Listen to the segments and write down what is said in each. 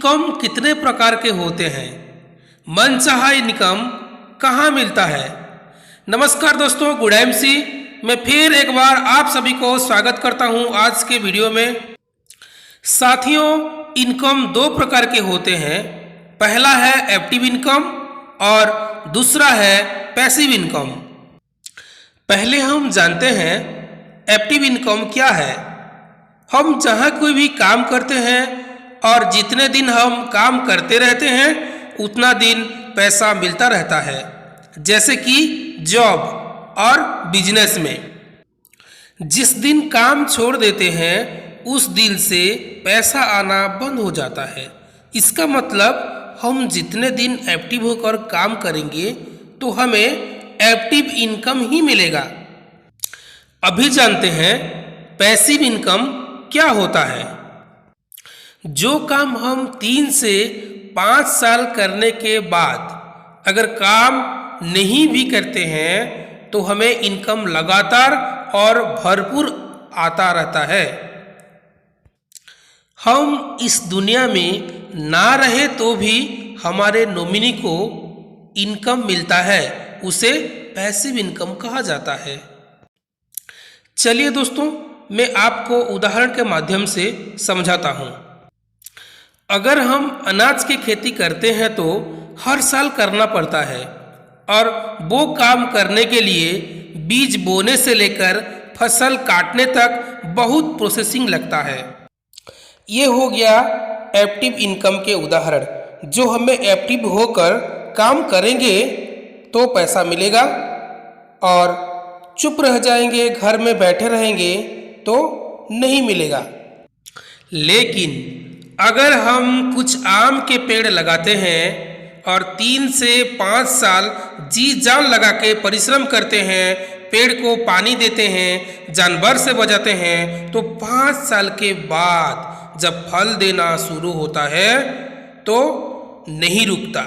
Income कितने प्रकार के होते हैं? मनचाहा इनकम कहाँ मिलता है? नमस्कार दोस्तों, गुड एमसी। मैं फिर एक बार आप सभी को स्वागत करता हूं आज के वीडियो में। साथियों, इनकम दो प्रकार के होते हैं। पहला है एक्टिव इनकम और दूसरा है पैसिव इनकम। पहले हम जानते हैं एक्टिव इनकम क्या है। हम जहाँ कोई भी काम करते हैं और जितने दिन हम काम करते रहते हैं उतना दिन पैसा मिलता रहता है, जैसे कि जॉब और बिजनेस में। जिस दिन काम छोड़ देते हैं उस दिन से पैसा आना बंद हो जाता है। इसका मतलब हम जितने दिन एक्टिव होकर काम करेंगे तो हमें एक्टिव इनकम ही मिलेगा। अभी जानते हैं पैसिव इनकम क्या होता है। जो काम हम 3 से 5 साल करने के बाद अगर काम नहीं भी करते हैं तो हमें इनकम लगातार और भरपूर आता रहता है। हम इस दुनिया में ना रहे तो भी हमारे नॉमिनी को इनकम मिलता है, उसे पैसिव इनकम कहा जाता है। चलिए दोस्तों, मैं आपको उदाहरण के माध्यम से समझाता हूँ। अगर हम अनाज की खेती करते हैं तो हर साल करना पड़ता है और वो काम करने के लिए बीज बोने से लेकर फसल काटने तक बहुत प्रोसेसिंग लगता है। ये हो गया एक्टिव इनकम के उदाहरण। जो हमें एक्टिव होकर काम करेंगे तो पैसा मिलेगा और चुप रह जाएंगे, घर में बैठे रहेंगे तो नहीं मिलेगा। लेकिन अगर हम कुछ आम के पेड़ लगाते हैं और 3 से 5 साल जी जान लगा के परिश्रम करते हैं, पेड़ को पानी देते हैं, जानवर से बचाते हैं, तो 5 साल के बाद जब फल देना शुरू होता है तो नहीं रुकता।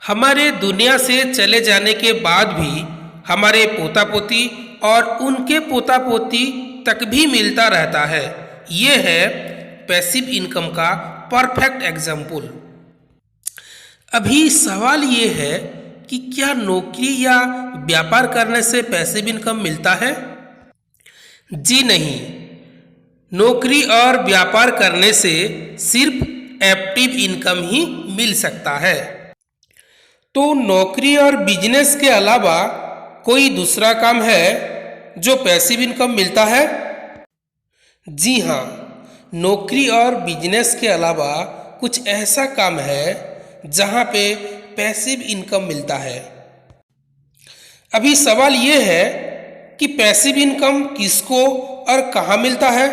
हमारे दुनिया से चले जाने के बाद भी हमारे पोता पोती और उनके पोता पोती तक भी मिलता रहता है। ये है पैसिव इनकम का परफेक्ट एग्जाम्पल। अभी सवाल ये है कि क्या नौकरी या व्यापार करने से पैसिव इनकम मिलता है? जी नहीं। नौकरी और व्यापार करने से सिर्फ एक्टिव इनकम ही मिल सकता है। तो नौकरी और बिजनेस के अलावा कोई दूसरा काम है जो पैसिव इनकम मिलता है? जी हाँ, नौकरी और बिजनेस के अलावा कुछ ऐसा काम है जहाँ पे पैसिव इनकम मिलता है। अभी सवाल ये है कि पैसिव इनकम किसको और कहाँ मिलता है?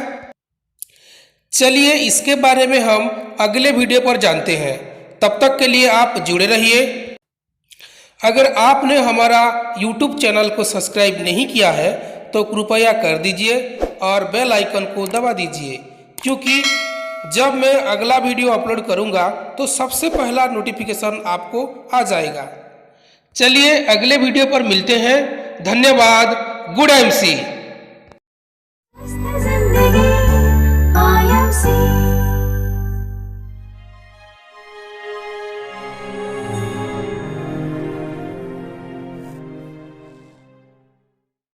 चलिए इसके बारे में हम अगले वीडियो पर जानते हैं। तब तक के लिए आप जुड़े रहिए। अगर आपने हमारा YouTube चैनल को सब्सक्राइब नहीं किया है तो कृपया कर दीजिए और बेल आइकन को दबा दीजिए, क्योंकि जब मैं अगला वीडियो अपलोड करूंगा तो सबसे पहला नोटिफिकेशन आपको आ जाएगा। चलिए अगले वीडियो पर मिलते हैं। धन्यवाद। Good MC.